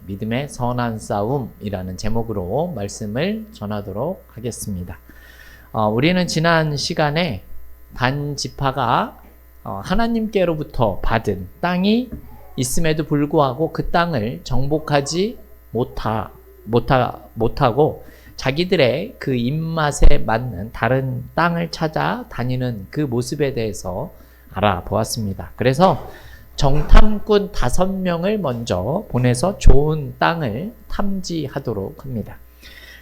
믿음의 선한 싸움이라는 제목으로 말씀을 전하도록 하겠습니다. 우리는 지난 시간에 단 지파가 하나님께로부터 받은 땅이 있음에도 불구하고 그 땅을 정복하지 못하고 자기들의 그 입맛에 맞는 다른 땅을 찾아 다니는 그 모습에 대해서 알아보았습니다. 그래서 정탐꾼 5명을 먼저 보내서 좋은 땅을 탐지하도록 합니다.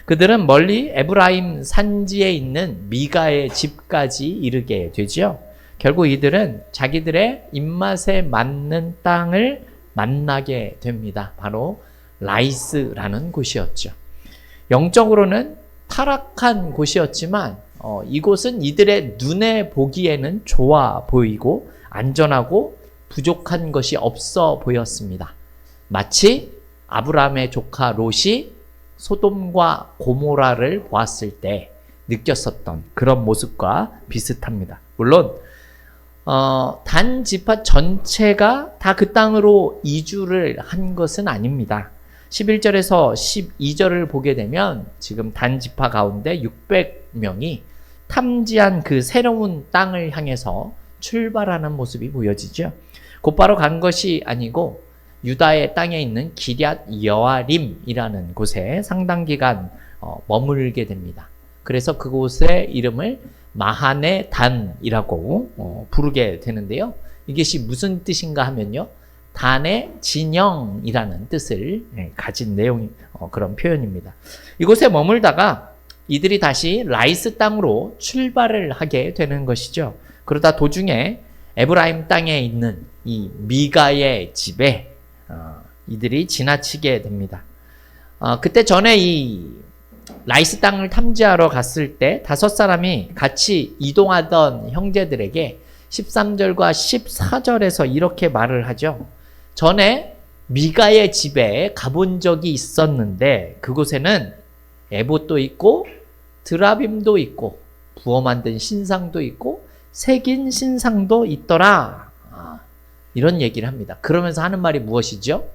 그들은 멀리 에브라임 산지에 있는 미가의 집까지 이르게 되죠. 결국 이들은 자기들의 입맛에 맞는 땅을 만나게 됩니다. 바로 라이스라는 곳이었죠. 영적으로는 타락한 곳이었지만 이곳은 이들의 눈에 보기에는 좋아 보이고 안전하고 부족한 것이 없어 보였습니다. 마치 아브라함의 조카 롯이 소돔과 고모라를 보았을 때 느꼈었던 그런 모습과 비슷합니다. 물론 단 지파 전체가 다 그 땅으로 이주를 한 것은 아닙니다. 11절에서 12절을 보게 되면 지금 단 지파 가운데 600명이 탐지한 그 새로운 땅을 향해서 출발하는 모습이 보여지죠. 곧바로 간 것이 아니고 유다의 땅에 있는 기럇 여아림이라는 곳에 상당 기간 머물게 됩니다. 그래서 그곳의 이름을 마하네 단이라고 부르게 되는데요. 이것이 무슨 뜻인가 하면요, 단의 진영이라는 뜻을 가진 그런 표현입니다. 이곳에 머물다가 이들이 다시 라이스 땅으로 출발을 하게 되는 것이죠. 그러다 도중에 에브라임 땅에 있는 이 미가의 집에 이들이 지나치게 됩니다. 그때 전에 이 라이스 땅을 탐지하러 갔을 때 5사람이 같이 이동하던 형제들에게 13절과 14절에서 이렇게 말을 하죠. 전에 미가의 집에 가본 적이 있었는데 그곳에는 에봇도 있고 드라빔도 있고 부어 만든 신상도 있고 새긴 신상도 있더라. 이런 얘기를 합니다. 그러면서 하는 말이 무엇이죠?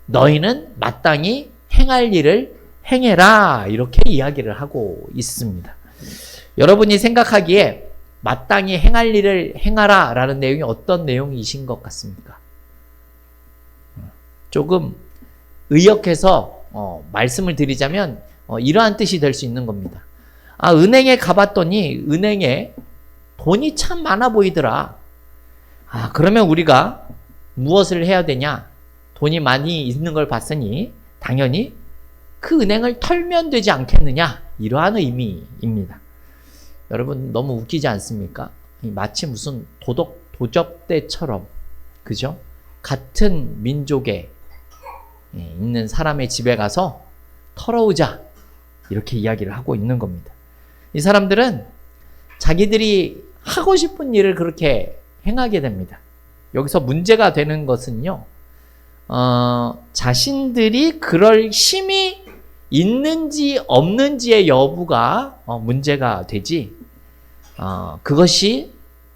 너희는 마땅히 행할 일을 행해라. 이렇게 이야기를 하고 있습니다. 여러분이 생각하기에 마땅히 행할 일을 행하라 라는 내용이 어떤 내용이신 것 같습니까? 조금 의역해서 말씀을 드리자면 이러한 뜻이 될 수 있는 겁니다. 은행에 가봤더니 은행에 돈이 참 많아 보이더라. 그러면 우리가 무엇을 해야 되냐? 돈이 많이 있는 걸 봤으니 당연히 그 은행을 털면 되지 않겠느냐? 이러한 의미입니다. 여러분 너무 웃기지 않습니까? 마치 무슨 도적대처럼, 그죠? 같은 민족에 있는 사람의 집에 가서 털어오자, 이렇게 이야기를 하고 있는 겁니다. 이 사람들은 자기들이 하고 싶은 일을 그렇게 행하게 됩니다. 여기서 문제가 되는 것은요, 자신들이 그럴 힘이 있는지 없는지의 여부가 문제가 되지, 그것이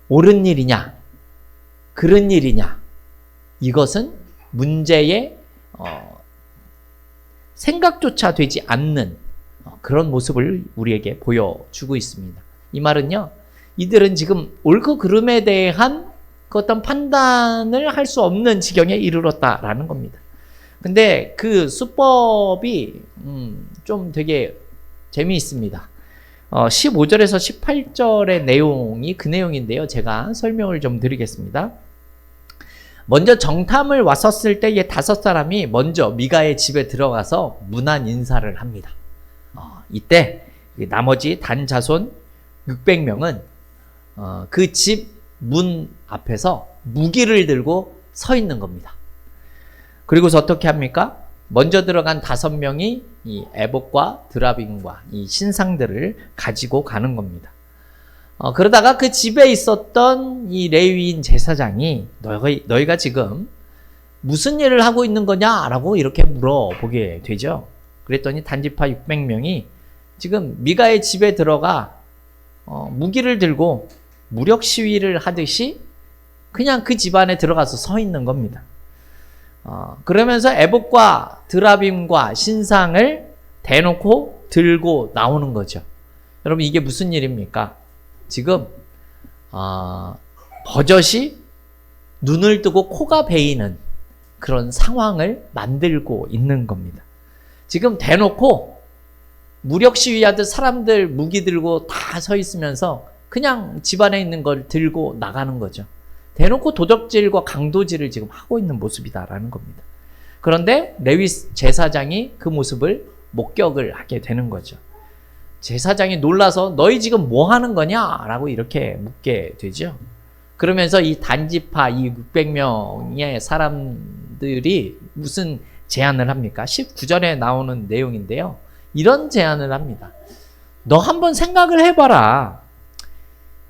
옳은 일이냐, 그른 일이냐, 이것은 문제의 생각조차 되지 않는 그런 모습을 우리에게 보여주고 있습니다. 이 말은요, 이들은 지금 옳고 그름에 대한 그 어떤 판단을 할 수 없는 지경에 이르렀다라는 겁니다. 근데 그 수법이 좀 되게 재미있습니다. 15절에서 18절의 내용이 그 내용인데요. 제가 설명을 좀 드리겠습니다. 먼저 정탐을 왔었을 때 이 5사람이 먼저 미가의 집에 들어가서 문안 인사를 합니다. 이때 나머지 단 자손 600명은 그 집 문 앞에서 무기를 들고 서 있는 겁니다. 그리고서 어떻게 합니까? 먼저 들어간 5명이 이 에봇과 드라빔과 이 신상들을 가지고 가는 겁니다. 그러다가 그 집에 있었던 이 레위인 제사장이 너희가 지금 무슨 일을 하고 있는 거냐라고 이렇게 물어보게 되죠. 그랬더니 단지파 600명이 지금 미가의 집에 들어가 무기를 들고 무력 시위를 하듯이 그냥 그 집안에 들어가서 서 있는 겁니다. 그러면서 에봇과 드라빔과 신상을 대놓고 들고 나오는 거죠. 여러분 이게 무슨 일입니까? 지금 버젓이 눈을 뜨고 코가 베이는 그런 상황을 만들고 있는 겁니다. 지금 대놓고 무력 시위하듯 사람들 무기 들고 다 서 있으면서 그냥 집안에 있는 걸 들고 나가는 거죠. 대놓고 도적질과 강도질을 지금 하고 있는 모습이다라는 겁니다. 그런데 레위 제사장이 그 모습을 목격을 하게 되는 거죠. 제사장이 놀라서 너희 지금 뭐 하는 거냐? 라고 이렇게 묻게 되죠. 그러면서 이 단지파, 이 600명의 사람들이 무슨 제안을 합니까? 19절에 나오는 내용인데요. 이런 제안을 합니다. 너 한번 생각을 해봐라.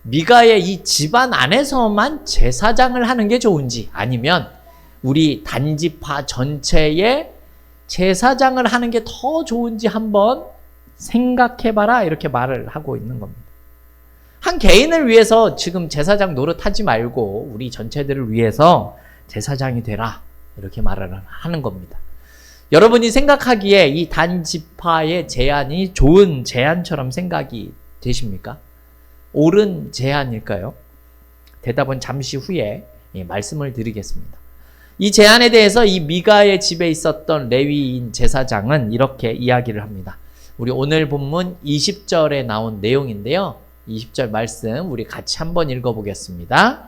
미가의 이 집안 안에서만 제사장을 하는 게 좋은지 아니면 우리 단지파 전체에 제사장을 하는 게 더 좋은지 한번 생각해봐라 이렇게 말을 하고 있는 겁니다. 한 개인을 위해서 지금 제사장 노릇하지 말고 우리 전체들을 위해서 제사장이 되라 이렇게 말을 하는 겁니다. 여러분이 생각하기에 이 단지파의 제안이 좋은 제안처럼 생각이 되십니까? 옳은 제안일까요? 대답은 잠시 후에 말씀을 드리겠습니다. 이 제안에 대해서 이 미가의 집에 있었던 레위인 제사장은 이렇게 이야기를 합니다. 우리 오늘 본문 20절에 나온 내용인데요. 20절 말씀 우리 같이 한번 읽어보겠습니다.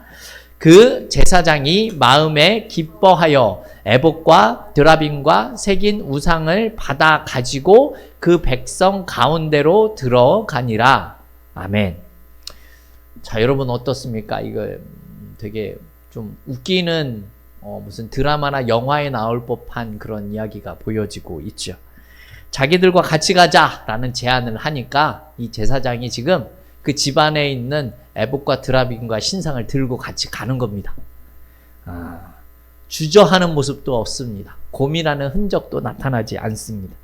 그 제사장이 마음에 기뻐하여 에봇과 드라빔과 새긴 우상을 받아 가지고 그 백성 가운데로 들어가니라. 아멘. 자, 여러분 어떻습니까? 이거 되게 좀 웃기는 무슨 드라마나 영화에 나올 법한 그런 이야기가 보여지고 있죠. 자기들과 같이 가자라는 제안을 하니까 이 제사장이 지금 그 집안에 있는 에봇과 드라빔과 신상을 들고 같이 가는 겁니다. 주저하는 모습도 없습니다. 고민하는 흔적도 나타나지 않습니다.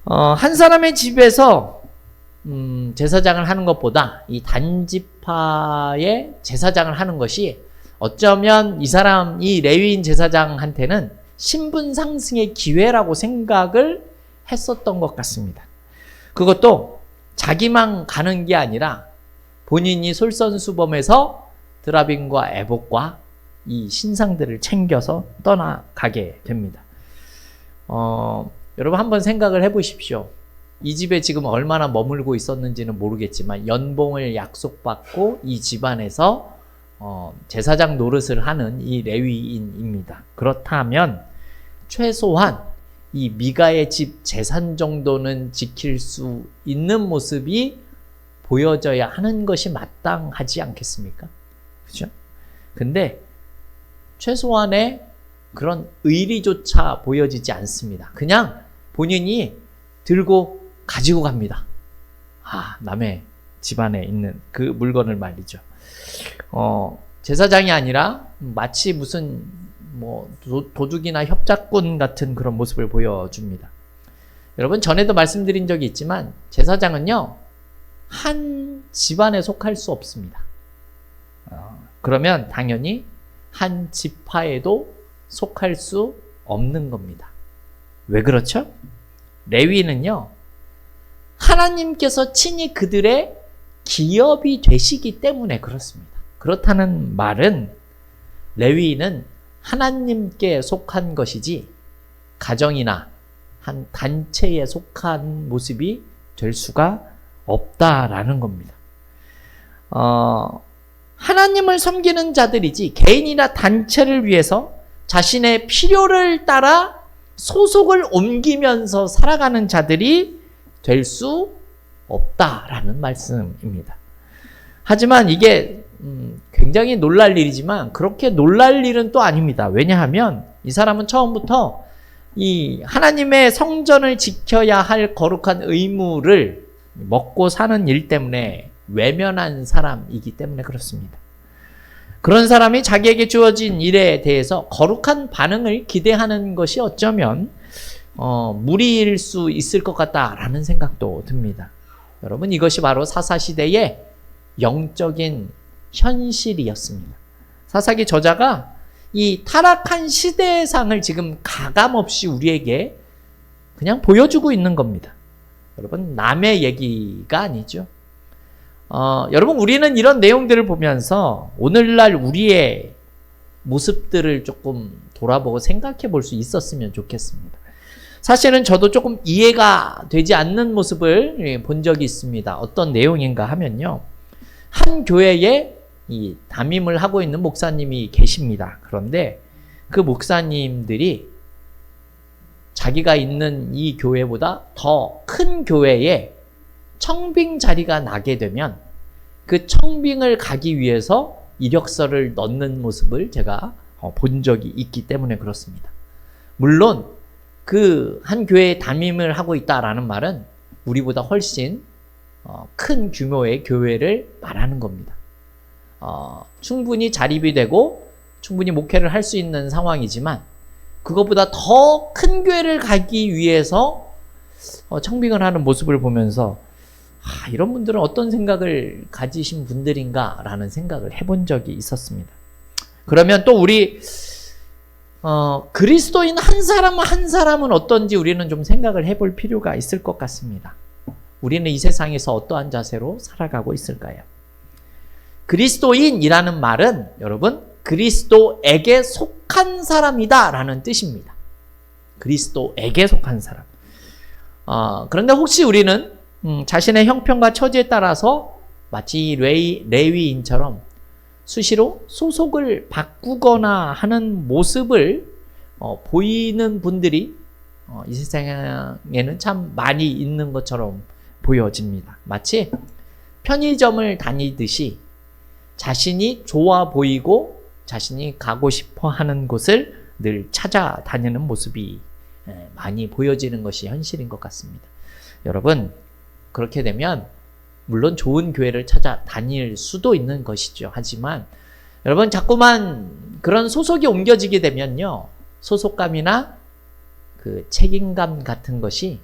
한 사람의 집에서 제사장을 하는 것보다 이 단지파의 제사장을 하는 것이 어쩌면 이 레위인 제사장한테는 신분 상승의 기회라고 생각을 했었던 것 같습니다. 그것도 자기만 가는 게 아니라 본인이 솔선수범해서 드라빔과 에봇과 이 신상들을 챙겨서 떠나가게 됩니다. 여러분 한번 생각을 해보십시오. 이 집에 지금 얼마나 머물고 있었는지는 모르겠지만 연봉을 약속받고 이 집안에서 제사장 노릇을 하는 이 레위인입니다. 그렇다면 최소한 이 미가의 집 재산 정도는 지킬 수 있는 모습이 보여져야 하는 것이 마땅하지 않겠습니까? 그죠? 근데 최소한의 그런 의리조차 보여지지 않습니다. 그냥 본인이 들고 가지고 갑니다. 남의 집안에 있는 그 물건을 말이죠. 제사장이 아니라 마치 무슨 도둑이나 협작꾼 같은 그런 모습을 보여줍니다. 여러분 전에도 말씀드린 적이 있지만 제사장은요 한 집안에 속할 수 없습니다. 그러면 당연히 한 지파에도 속할 수 없는 겁니다. 왜 그렇죠? 레위는요 하나님께서 친히 그들의 기업이 되시기 때문에 그렇습니다. 그렇다는 말은 레위인은 하나님께 속한 것이지 가정이나 한 단체에 속한 모습이 될 수가 없다라는 겁니다. 하나님을 섬기는 자들이지 개인이나 단체를 위해서 자신의 필요를 따라 소속을 옮기면서 살아가는 자들이 될 수 없다라는 말씀입니다. 하지만 이게 굉장히 놀랄 일이지만 그렇게 놀랄 일은 또 아닙니다. 왜냐하면 이 사람은 처음부터 이 하나님의 성전을 지켜야 할 거룩한 의무를 먹고 사는 일 때문에 외면한 사람이기 때문에 그렇습니다. 그런 사람이 자기에게 주어진 일에 대해서 거룩한 반응을 기대하는 것이 어쩌면 무리일 수 있을 것 같다라는 생각도 듭니다. 여러분 이것이 바로 사사시대의 영적인 현실이었습니다. 사사기 저자가 이 타락한 시대상을 지금 가감없이 우리에게 그냥 보여주고 있는 겁니다. 여러분, 남의 얘기가 아니죠. 여러분, 우리는 이런 내용들을 보면서 오늘날 우리의 모습들을 조금 돌아보고 생각해 볼 수 있었으면 좋겠습니다. 사실은 저도 조금 이해가 되지 않는 모습을 본 적이 있습니다. 어떤 내용인가 하면요. 한 교회에 이 담임을 하고 있는 목사님이 계십니다. 그런데 그 목사님들이 자기가 있는 이 교회보다 더 큰 교회에 청빙 자리가 나게 되면 그 청빙을 가기 위해서 이력서를 넣는 모습을 제가 본 적이 있기 때문에 그렇습니다. 물론 그 한 교회에 담임을 하고 있다라는 말은 우리보다 훨씬 큰 규모의 교회를 말하는 겁니다. 충분히 자립이 되고 충분히 목회를 할 수 있는 상황이지만 그것보다 더 큰 교회를 가기 위해서 청빙을 하는 모습을 보면서 이런 분들은 어떤 생각을 가지신 분들인가라는 생각을 해본 적이 있었습니다. 그러면 또 우리 그리스도인 한 사람 한 사람은 어떤지 우리는 좀 생각을 해볼 필요가 있을 것 같습니다. 우리는 이 세상에서 어떠한 자세로 살아가고 있을까요? 그리스도인이라는 말은 여러분 그리스도에게 속한 사람이다 라는 뜻입니다. 그리스도에게 속한 사람. 그런데 혹시 우리는 자신의 형편과 처지에 따라서 마치 레위인처럼 수시로 소속을 바꾸거나 하는 모습을 보이는 분들이 이 세상에는 참 많이 있는 것처럼 보여집니다. 마치 편의점을 다니듯이 자신이 좋아 보이고 자신이 가고 싶어 하는 곳을 늘 찾아다니는 모습이 많이 보여지는 것이 현실인 것 같습니다. 여러분, 그렇게 되면 물론 좋은 교회를 찾아다닐 수도 있는 것이죠. 하지만 여러분 자꾸만 그런 소속이 옮겨지게 되면요. 소속감이나 그 책임감 같은 것이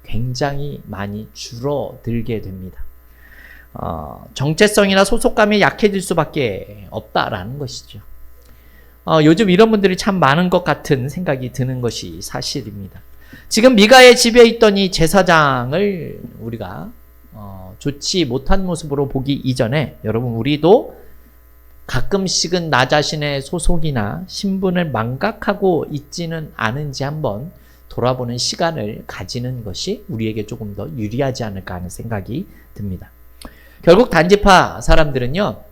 굉장히 많이 줄어들게 됩니다. 정체성이나 소속감이 약해질 수밖에 없다라는 것이죠. 요즘 이런 분들이 참 많은 것 같은 생각이 드는 것이 사실입니다. 지금 미가의 집에 있던 이 제사장을 우리가 좋지 못한 모습으로 보기 이전에 여러분 우리도 가끔씩은 나 자신의 소속이나 신분을 망각하고 있지는 않은지 한번 돌아보는 시간을 가지는 것이 우리에게 조금 더 유리하지 않을까 하는 생각이 듭니다. 결국 단지파 사람들은요,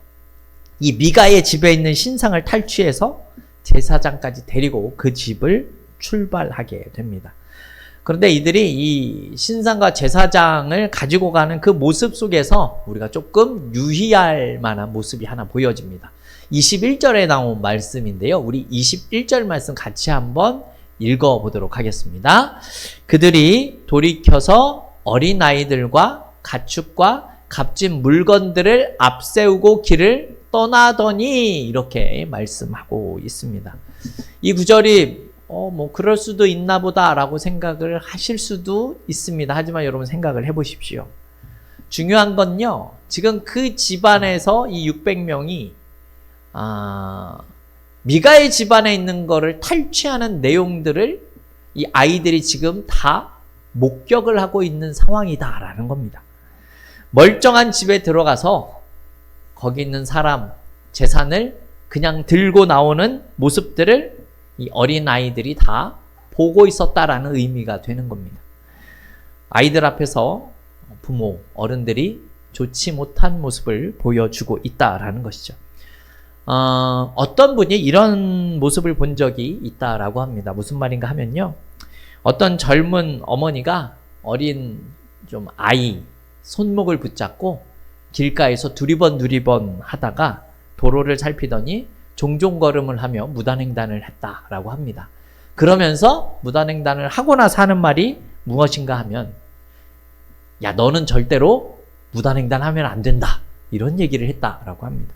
이 미가의 집에 있는 신상을 탈취해서 제사장까지 데리고 그 집을 출발하게 됩니다. 그런데 이들이 이 신상과 제사장을 가지고 가는 그 모습 속에서 우리가 조금 유의할 만한 모습이 하나 보여집니다. 21절에 나온 말씀인데요. 우리 21절 말씀 같이 한번 읽어보도록 하겠습니다. 그들이 돌이켜서 어린아이들과 가축과 값진 물건들을 앞세우고 길을 떠나더니 이렇게 말씀하고 있습니다. 이 구절이 뭐 그럴 수도 있나 보다라고 생각을 하실 수도 있습니다. 하지만 여러분 생각을 해보십시오. 중요한 건요. 지금 그 집안에서 이 600명이 미가의 집안에 있는 거를 탈취하는 내용들을 이 아이들이 지금 다 목격을 하고 있는 상황이다라는 겁니다. 멀쩡한 집에 들어가서 거기 있는 사람, 재산을 그냥 들고 나오는 모습들을 이 어린아이들이 다 보고 있었다라는 의미가 되는 겁니다. 아이들 앞에서 부모, 어른들이 좋지 못한 모습을 보여주고 있다라는 것이죠. 어떤 분이 이런 모습을 본 적이 있다라고 합니다. 무슨 말인가 하면요. 어떤 젊은 어머니가 어린 좀 아이 손목을 붙잡고 길가에서 두리번 하다가 도로를 살피더니 종종걸음을 하며 무단횡단을 했다라고 합니다. 그러면서 무단횡단을 하고 나서 하는 말이 무엇인가 하면 야 너는 절대로 무단횡단하면 안 된다 이런 얘기를 했다라고 합니다.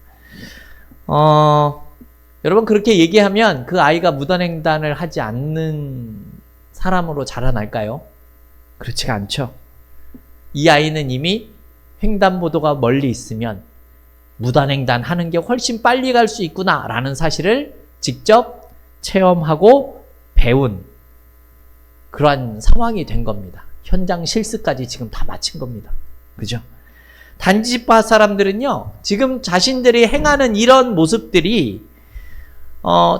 여러분 그렇게 얘기하면 그 아이가 무단횡단을 하지 않는 사람으로 자라날까요? 그렇지가 않죠. 이 아이는 이미 횡단보도가 멀리 있으면 무단횡단하는 게 훨씬 빨리 갈 수 있구나 라는 사실을 직접 체험하고 배운 그러한 상황이 된 겁니다. 현장 실습까지 지금 다 마친 겁니다. 그죠? 단지파 사람들은요, 지금 자신들이 행하는 이런 모습들이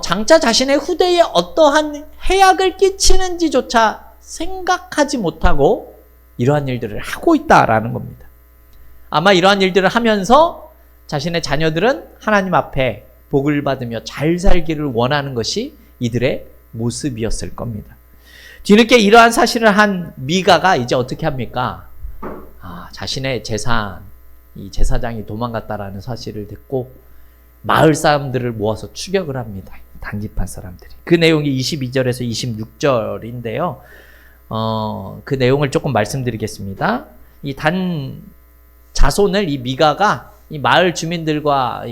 장차 자신의 후대에 어떠한 해악을 끼치는지조차 생각하지 못하고 이러한 일들을 하고 있다라는 겁니다. 아마 이러한 일들을 하면서 자신의 자녀들은 하나님 앞에 복을 받으며 잘 살기를 원하는 것이 이들의 모습이었을 겁니다. 뒤늦게 이러한 사실을 한 미가가 이제 어떻게 합니까? 자신의 재산, 이 제사장이 도망갔다라는 사실을 듣고 마을 사람들을 모아서 추격을 합니다. 단지파 사람들이. 그 내용이 22절에서 26절인데요. 그 내용을 조금 말씀드리겠습니다. 이 단 자손을 이 미가가 이 마을 주민들과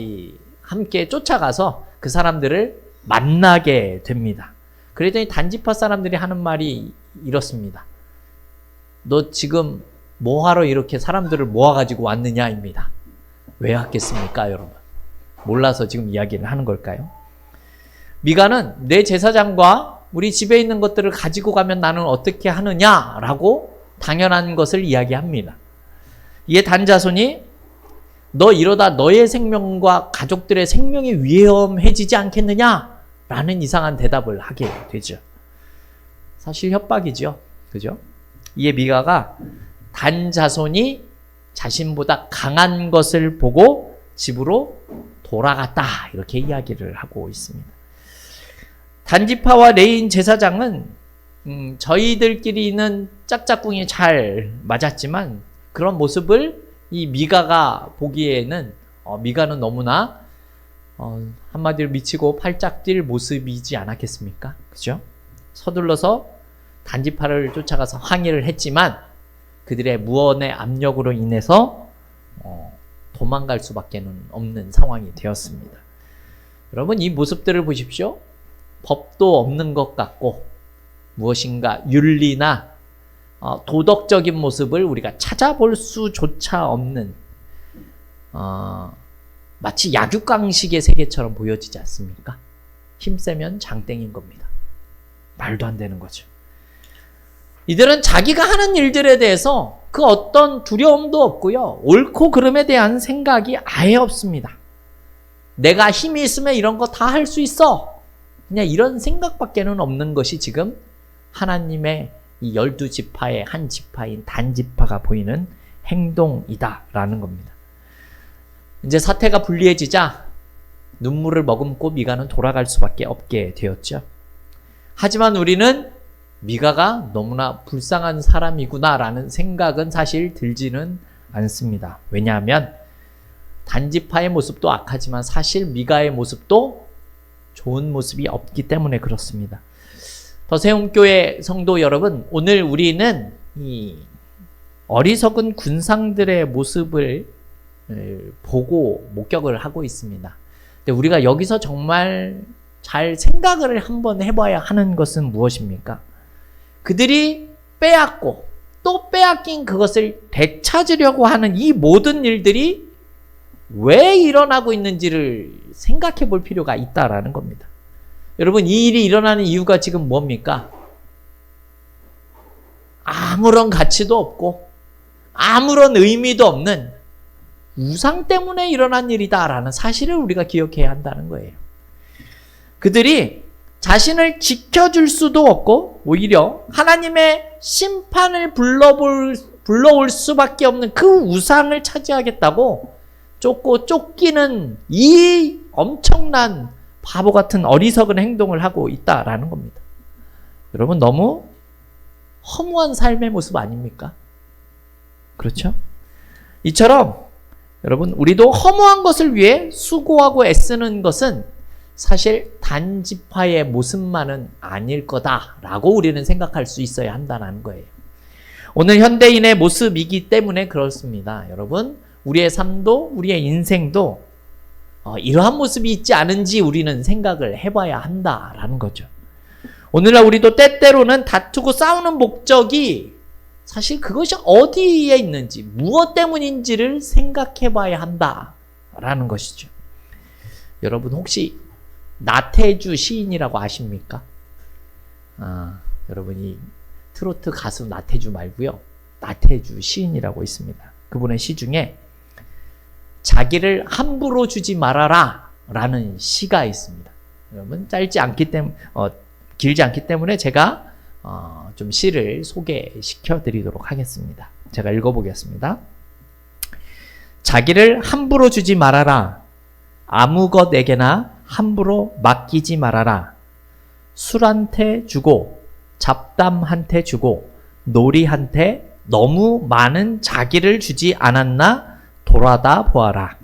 함께 쫓아가서 그 사람들을 만나게 됩니다. 그랬더니 단지파 사람들이 하는 말이 이렇습니다. 너 지금 뭐하러 이렇게 사람들을 모아가지고 왔느냐입니다. 왜 왔겠습니까, 여러분? 몰라서 지금 이야기를 하는 걸까요? 미가는 내 제사장과 우리 집에 있는 것들을 가지고 가면 나는 어떻게 하느냐라고 당연한 것을 이야기합니다. 이에 단자손이 너 이러다 너의 생명과 가족들의 생명이 위험해지지 않겠느냐라는 이상한 대답을 하게 되죠. 사실 협박이죠. 그죠? 이에 미가가 단자손이 자신보다 강한 것을 보고 집으로 돌아갔다, 이렇게 이야기를 하고 있습니다. 단지파와 레인 제사장은 저희들끼리는 짝짝꿍이 잘 맞았지만 그런 모습을 이 미가가 보기에는 미가는 너무나 한마디로 미치고 팔짝 뛸 모습이지 않았겠습니까? 그죠? 서둘러서 단지파를 쫓아가서 항의를 했지만 그들의 무언의 압력으로 인해서 도망갈 수밖에 없는 상황이 되었습니다. 여러분, 이 모습들을 보십시오. 법도 없는 것 같고 무엇인가 윤리나 도덕적인 모습을 우리가 찾아볼 수조차 없는 마치 약육강식의 세계처럼 보여지지 않습니까? 힘세면 장땡인 겁니다. 말도 안 되는 거죠. 이들은 자기가 하는 일들에 대해서 그 어떤 두려움도 없고요. 옳고 그름에 대한 생각이 아예 없습니다. 내가 힘이 있으면 이런 거 다 할 수 있어. 그냥 이런 생각밖에는 없는 것이 지금 하나님의 이 12지파의 한 지파인 단지파가 보이는 행동이다라는 겁니다. 이제 사태가 불리해지자 눈물을 머금고 미가는 돌아갈 수밖에 없게 되었죠. 하지만 우리는 미가가 너무나 불쌍한 사람이구나라는 생각은 사실 들지는 않습니다. 왜냐하면 단지파의 모습도 악하지만 사실 미가의 모습도 좋은 모습이 없기 때문에 그렇습니다. 더세움교회 성도 여러분, 오늘 우리는 이 어리석은 군상들의 모습을 보고 목격을 하고 있습니다. 근데 우리가 여기서 정말 잘 생각을 한번 해봐야 하는 것은 무엇입니까? 그들이 빼앗고 또 빼앗긴 그것을 되찾으려고 하는 이 모든 일들이 왜 일어나고 있는지를 생각해 볼 필요가 있다라는 겁니다. 여러분, 이 일이 일어나는 이유가 지금 뭡니까? 아무런 가치도 없고 아무런 의미도 없는 우상 때문에 일어난 일이다라는 사실을 우리가 기억해야 한다는 거예요. 그들이 자신을 지켜줄 수도 없고 오히려 하나님의 심판을 불러올 수밖에 없는 그 우상을 차지하겠다고 쫓기는 이 엄청난 바보 같은 어리석은 행동을 하고 있다라는 겁니다. 여러분, 너무 허무한 삶의 모습 아닙니까? 그렇죠? 이처럼 여러분, 우리도 허무한 것을 위해 수고하고 애쓰는 것은 사실 단지파의 모습만은 아닐 거다라고 우리는 생각할 수 있어야 한다는 거예요. 오늘 현대인의 모습이기 때문에 그렇습니다. 여러분, 우리의 삶도 우리의 인생도 이러한 모습이 있지 않은지 우리는 생각을 해봐야 한다라는 거죠. 오늘날 우리도 때때로는 다투고 싸우는 목적이 사실 그것이 어디에 있는지 무엇 때문인지를 생각해봐야 한다라는 것이죠. 여러분, 혹시 나태주 시인이라고 아십니까? 여러분이 트로트 가수 나태주 말고요. 나태주 시인이라고 있습니다. 그분의 시 중에 자기를 함부로 주지 말아라 라는 시가 있습니다. 여러분 길지 않기 때문에 제가 좀 시를 소개시켜 드리도록 하겠습니다. 제가 읽어보겠습니다. 자기를 함부로 주지 말아라. 아무 것에게나 함부로 맡기지 말아라. 술한테 주고 잡담한테 주고 놀이한테 너무 많은 자기를 주지 않았나 돌아다 보아라.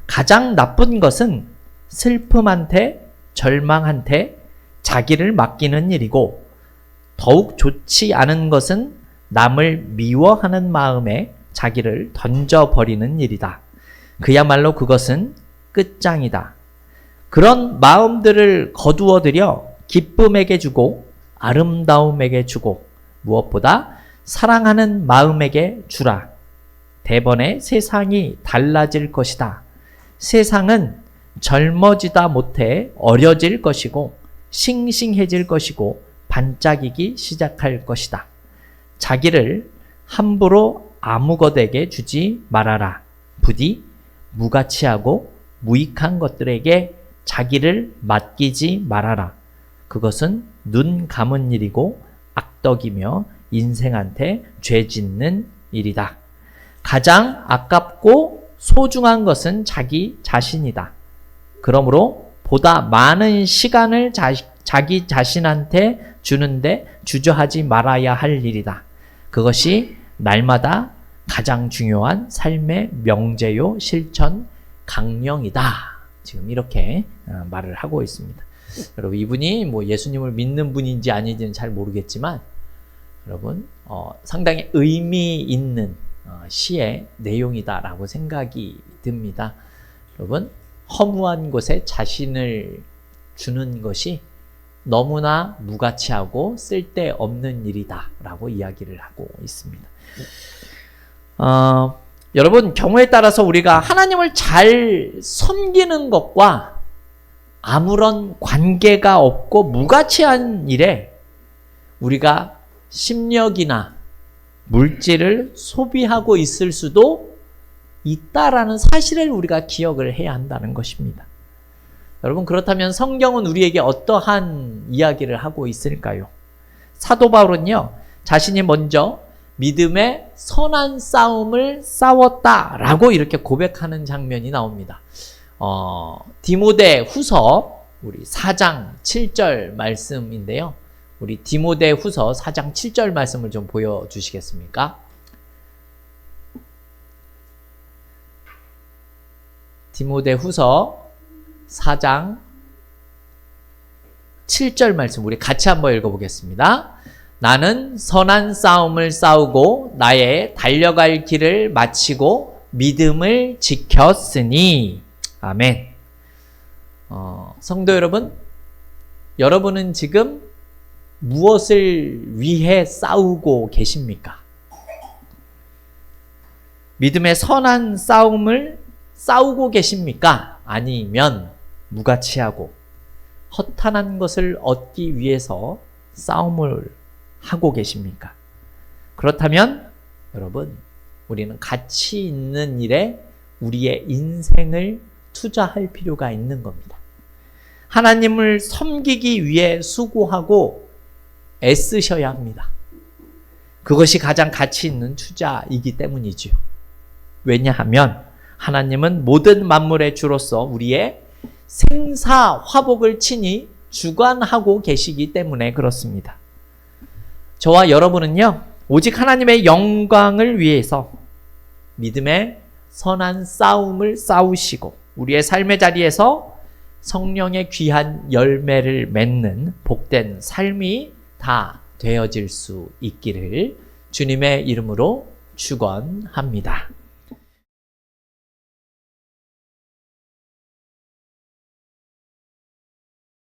가장 나쁜 것은 슬픔한테 절망한테 자기를 맡기는 일이고 더욱 좋지 않은 것은 남을 미워하는 마음에 자기를 던져버리는 일이다. 그야말로 그것은 끝장이다. 그런 마음들을 거두어들여 기쁨에게 주고 아름다움에게 주고 무엇보다 사랑하는 마음에게 주라. 대번에 세상이 달라질 것이다. 세상은 젊어지다 못해 어려질 것이고 싱싱해질 것이고 반짝이기 시작할 것이다. 자기를 함부로 아무것에게 주지 말아라. 부디 무가치하고 무익한 것들에게 자기를 맡기지 말아라. 그것은 눈 감은 일이고 악덕이며 인생한테 죄 짓는 일이다. 가장 아깝고 소중한 것은 자기 자신이다. 그러므로 보다 많은 시간을 자기 자신한테 주는데 주저하지 말아야 할 일이다. 그것이 날마다 가장 중요한 삶의 명제요 실천 강령이다. 지금 이렇게 말을 하고 있습니다. 여러분 이분이 뭐 예수님을 믿는 분인지 아닌지는 잘 모르겠지만 여러분 상당히 의미 있는 시의 내용이다라고 생각이 듭니다. 여러분 허무한 곳에 자신을 주는 것이 너무나 무가치하고 쓸데없는 일이다라고 이야기를 하고 있습니다. 여러분 경우에 따라서 우리가 하나님을 잘 섬기는 것과 아무런 관계가 없고 무가치한 일에 우리가 심력이나 물질을 소비하고 있을 수도 있다라는 사실을 우리가 기억을 해야 한다는 것입니다. 여러분 그렇다면 성경은 우리에게 어떠한 이야기를 하고 있을까요? 사도 바울은요 자신이 먼저 믿음의 선한 싸움을 싸웠다라고 이렇게 고백하는 장면이 나옵니다. 디모데 후서 우리 4장 7절 말씀인데요. 우리 디모데 후서 4장 7절 말씀을 좀 보여주시겠습니까? 디모데 후서 4장 7절 말씀 우리 같이 한번 읽어보겠습니다. 나는 선한 싸움을 싸우고 나의 달려갈 길을 마치고 믿음을 지켰으니 아멘. 성도 여러분, 여러분은 지금 무엇을 위해 싸우고 계십니까? 믿음의 선한 싸움을 싸우고 계십니까? 아니면 무가치하고 허탄한 것을 얻기 위해서 싸움을 하고 계십니까? 그렇다면 여러분, 우리는 가치 있는 일에 우리의 인생을 투자할 필요가 있는 겁니다. 하나님을 섬기기 위해 수고하고 애쓰셔야 합니다. 그것이 가장 가치 있는 투자이기 때문이지요. 왜냐하면 하나님은 모든 만물의 주로서 우리의 생사화복을 친히 주관하고 계시기 때문에 그렇습니다. 저와 여러분은요, 오직 하나님의 영광을 위해서 믿음의 선한 싸움을 싸우시고 우리의 삶의 자리에서 성령의 귀한 열매를 맺는 복된 삶이 다 되어질 수 있기를 주님의 이름으로 축원합니다.